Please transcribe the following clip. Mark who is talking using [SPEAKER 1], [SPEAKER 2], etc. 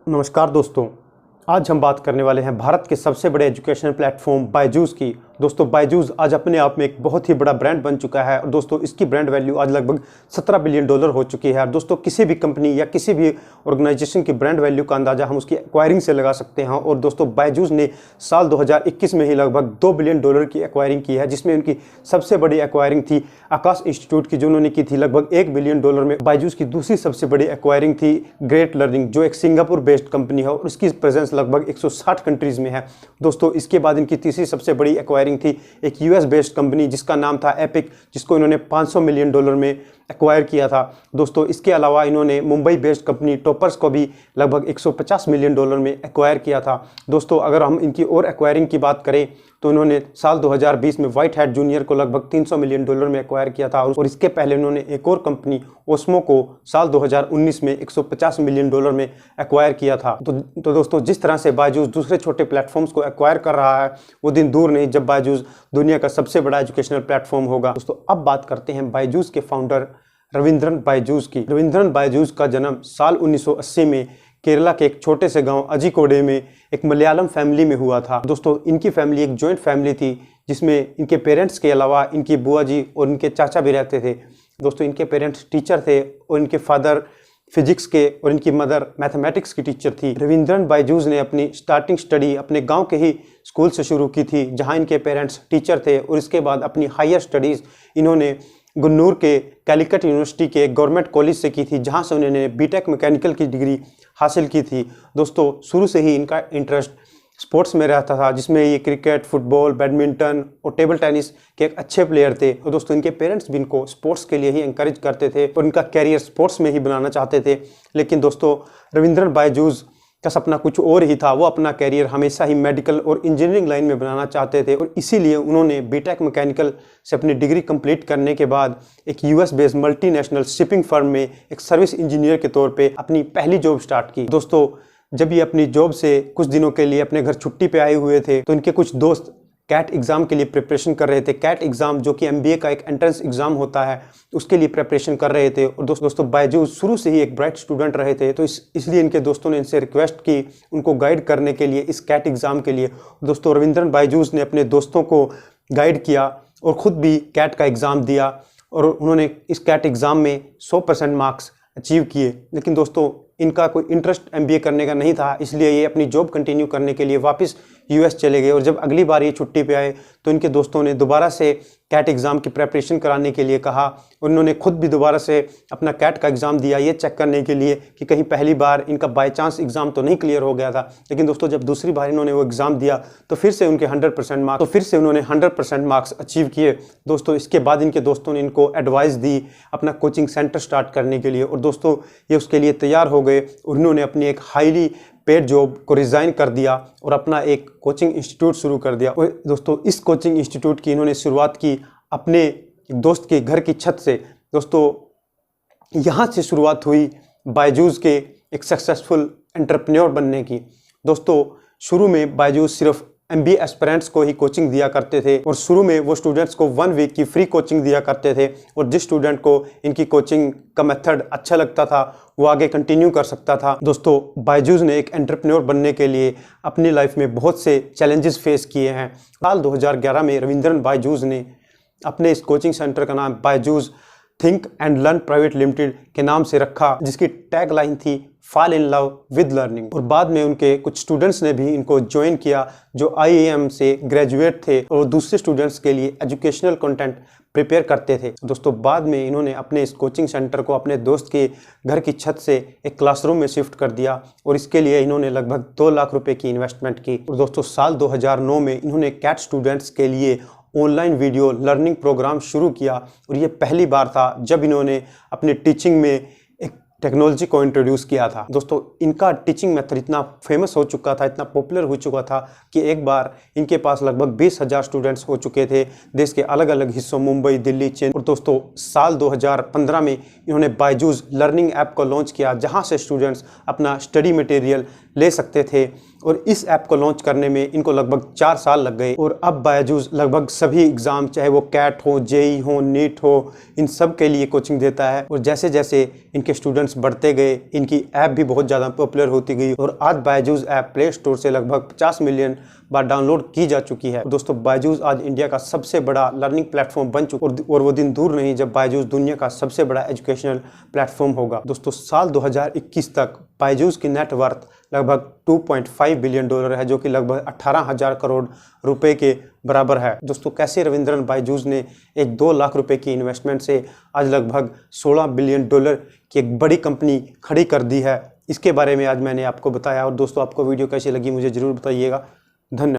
[SPEAKER 1] नमस्कार दोस्तों, आज हम बात करने वाले हैं भारत के सबसे बड़े एजुकेशन प्लेटफॉर्म बायजूस की। दोस्तों बायजूस आज अपने आप में एक बहुत ही बड़ा ब्रांड बन चुका है और दोस्तों इसकी ब्रांड वैल्यू आज लगभग $17 बिलियन हो चुकी है। दोस्तों किसी भी कंपनी या किसी भी ऑर्गेनाइजेशन की ब्रांड वैल्यू का अंदाजा हम उसकी एक्वायरिंग से लगा सकते हैं। और दोस्तों बायजूस ने साल 2021 में ही लगभग $2 बिलियन की एक्वायरिंग की है, जिसमें उनकी सबसे बड़ी एक्वायरिंग थी आकाश इंस्टीट्यूट की, जो उन्होंने की थी लगभग $1 बिलियन में। बायजूस की दूसरी सबसे बड़ी एक्वायरिंग थी ग्रेट लर्निंग, जो एक सिंगापुर बेस्ड कंपनी है और उसकी प्रेजेंस लगभग 160 कंट्रीज में है। दोस्तों इसके बाद इनकी तीसरी सबसे बड़ी एक्वायरिंग थी एक यूएस बेस्ड कंपनी जिसका नाम था एपिक, जिसको इन्होंने $500 मिलियन में एक्वायर किया था। दोस्तों इसके अलावा इन्होंने मुंबई बेस्ड कंपनी टॉपर्स को भी लगभग $150 मिलियन में एक्वायर किया था। दोस्तों अगर हम इनकी और एक्वायरिंग की बात करें तो इन्होंने साल 2020 में व्हाइट हैट जूनियर को लगभग $300 मिलियन में एक्वायर किया था और इसके पहले उन्होंने एक और कंपनी ओस्मो को साल 2019 में $150 मिलियन में एक्वायर किया था। तो दोस्तों जिस तरह से बायजूस दूसरे छोटे प्लेटफॉर्म्स को एक्वायर कर रहा है, वो दिन दूर नहीं जब बायजूस दुनिया का सबसे बड़ा एजुकेशनल प्लेटफॉर्म होगा। दोस्तों अब बात करते हैं बायजूस के फाउंडर रविंद्रन बायजूस की। रविंद्रन बायजूस का जन्म साल 1980 में केरला के एक छोटे से गांव अजीकोडे में एक मलयालम फैमिली में हुआ था। दोस्तों इनकी फैमिली एक जॉइंट फैमिली थी, जिसमें इनके पेरेंट्स के अलावा इनकी बुआ जी और इनके चाचा भी रहते थे। दोस्तों इनके पेरेंट्स टीचर थे और इनके फादर फिजिक्स के और इनकी मदर मैथमेटिक्स की टीचर थी। रविंद्रन बायजूस ने अपनी स्टार्टिंग स्टडी अपने गांव के ही स्कूल से शुरू की थी, जहां इनके पेरेंट्स टीचर थे, और इसके बाद अपनी हायर स्टडीज़ इन्होंने गुन्नूर के कैलिकट यूनिवर्सिटी के गवर्नमेंट कॉलेज से की थी, जहां से उन्होंने बीटेक मैकेनिकल की डिग्री हासिल की थी। दोस्तों शुरू से ही इनका इंटरेस्ट स्पोर्ट्स में रहता था, जिसमें ये क्रिकेट, फुटबॉल, बैडमिंटन और टेबल टेनिस के एक अच्छे प्लेयर थे। और दोस्तों इनके पेरेंट्स भी इनको स्पोर्ट्स के लिए ही इंकरेज करते थे और इनका कैरियर स्पोर्ट्स में ही बनाना चाहते थे। लेकिन दोस्तों रविंद्रन बायजूस का सपना कुछ और ही था। वो अपना कैरियर हमेशा ही मेडिकल और इंजीनियरिंग लाइन में बनाना चाहते थे और इसीलिए उन्होंने बीटेक मैकेनिकल से अपनी डिग्री कंप्लीट करने के बाद एक US based multinational shipping firm में एक सर्विस इंजीनियर के तौर पे अपनी पहली जॉब स्टार्ट की। दोस्तों जब ये अपनी जॉब से कुछ दिनों के लिए अपने घर छुट्टी पे आए हुए थे तो इनके कुछ दोस्त कैट एग्ज़ाम के लिए प्रिपरेशन कर रहे थे। कैट एग्ज़ाम जो कि एमबीए का एक एंट्रेंस एग्ज़ाम होता है, उसके लिए प्रिपरेशन कर रहे थे। और दोस्तों बायजूस शुरू से ही एक ब्राइट स्टूडेंट रहे थे, तो इसलिए इनके दोस्तों ने इनसे रिक्वेस्ट की उनको गाइड करने के लिए इस कैट एग्ज़ाम के लिए। दोस्तों रविंद्रन बायजूस ने अपने दोस्तों को गाइड किया और ख़ुद भी कैट का एग्ज़ाम दिया और उन्होंने इस कैट एग्ज़ाम में 100% मार्क्स अचीव किए। लेकिन दोस्तों इनका कोई इंटरेस्ट एमबीए करने का नहीं था, इसलिए ये अपनी जॉब कंटिन्यू करने के लिए वापस यूएस चले गए। और जब अगली बार ये छुट्टी पे आए तो इनके दोस्तों ने दोबारा से कैट एग्ज़ाम की प्रेपरेशन कराने के लिए कहा। उन्होंने खुद भी दोबारा से अपना कैट का एग्ज़ाम दिया, ये चेक करने के लिए कि कहीं पहली बार इनका बाय चांस एग्ज़ाम तो नहीं क्लियर हो गया था। लेकिन दोस्तों जब दूसरी बार इन्होंने वो एग्ज़ाम दिया तो फिर से उनके 100% मार्क्स, तो फिर से उन्होंने 100% मार्क्स अचीव किए। दोस्तों इसके बाद इनके दोस्तों ने इनको एडवाइस दी अपना कोचिंग सेंटर स्टार्ट करने के लिए और दोस्तों ये उसके लिए तैयार हो गए और इन्होंने अपनी एक हाईली पेड जॉब को रिज़ाइन कर दिया और अपना एक कोचिंग इंस्टीट्यूट शुरू कर दिया। और दोस्तों इस कोचिंग इंस्टीट्यूट की इन्होंने शुरुआत की अपने दोस्त के घर की छत से। दोस्तों यहाँ से शुरुआत हुई बायजूस के एक सक्सेसफुल एंटरप्रेन्योर बनने की। दोस्तों शुरू में बायजूस सिर्फ एमबीए एस्पिरेंट्स को ही कोचिंग दिया करते थे और शुरू में वो स्टूडेंट्स को 1 वीक की फ्री कोचिंग दिया करते थे और जिस स्टूडेंट को इनकी कोचिंग का मेथड अच्छा लगता था वो आगे कंटिन्यू कर सकता था। दोस्तों बायजूस ने एक एंटरप्रेन्योर बनने के लिए अपनी लाइफ में बहुत से चैलेंजेस फेस किए हैं। साल 2011 में रविंद्रन बायजूस ने अपने इस कोचिंग सेंटर का नाम Byju's think and learn private limited के नाम से रखा, जिसकी टैग लाइन थी fall in love with learning. और बाद में उनके कुछ स्टूडेंट्स ने भी इनको ज्वाइन किया जो आईआईएम से ग्रेजुएट थे और दूसरे स्टूडेंट्स के लिए एजुकेशनल कंटेंट प्रिपेयर करते थे। दोस्तों बाद में इन्होंने अपने इस कोचिंग सेंटर को अपने दोस्त के घर की छत से एक क्लासरूम में शिफ्ट कर दिया और इसके लिए इन्होंने लगभग 2 लाख रुपए की इन्वेस्टमेंट की। और दोस्तों साल 2009 में इन्होंने कैट स्टूडेंट्स के लिए ऑनलाइन वीडियो लर्निंग प्रोग्राम शुरू किया और ये पहली बार था जब इन्होंने अपने टीचिंग में एक टेक्नोलॉजी को इंट्रोड्यूस किया था। दोस्तों इनका टीचिंग मेथड इतना फेमस हो चुका था, इतना पॉपुलर हो चुका था कि एक बार इनके पास लगभग 20,000 स्टूडेंट्स हो चुके थे देश के अलग अलग हिस्सों, मुंबई, दिल्ली, चेन्नई। और दोस्तों साल 2015 में इन्होंने बायजूस लर्निंग ऐप को लॉन्च किया, जहां से स्टूडेंट्स अपना स्टडी मटेरियल ले सकते थे और इस ऐप को लॉन्च करने में इनको लगभग 4 साल लग गए। और अब बायजूस लगभग सभी एग्ज़ाम, चाहे वो कैट हो, जेई हो, नीट हो, इन सब के लिए कोचिंग देता है। और जैसे जैसे इनके स्टूडेंट्स रेफरेंस बढ़ते गए, इनकी ऐप भी बहुत ज़्यादा पॉपुलर होती गई और आज बायजूस ऐप प्ले स्टोर से लगभग 50 मिलियन बार डाउनलोड की जा चुकी है। दोस्तों बायजूस आज इंडिया का सबसे बड़ा लर्निंग प्लेटफॉर्म बन चुका और वो दिन दूर नहीं जब बायजूस दुनिया का सबसे बड़ा एजुकेशनल प्लेटफॉर्म होगा। दोस्तों साल 2021 तक बायजूस की नेटवर्थ लगभग 2.5 बिलियन डॉलर है, जो कि लगभग 18,000 करोड़ रुपए के बराबर है। दोस्तों कैसे रविंद्रन बायजूस ने एक 2 लाख रुपए की इन्वेस्टमेंट से आज लगभग 16 बिलियन डॉलर की एक बड़ी कंपनी खड़ी कर दी है, इसके बारे में आज मैंने आपको बताया। और दोस्तों आपको वीडियो कैसी लगी मुझे ज़रूर बताइएगा। धन्यवाद।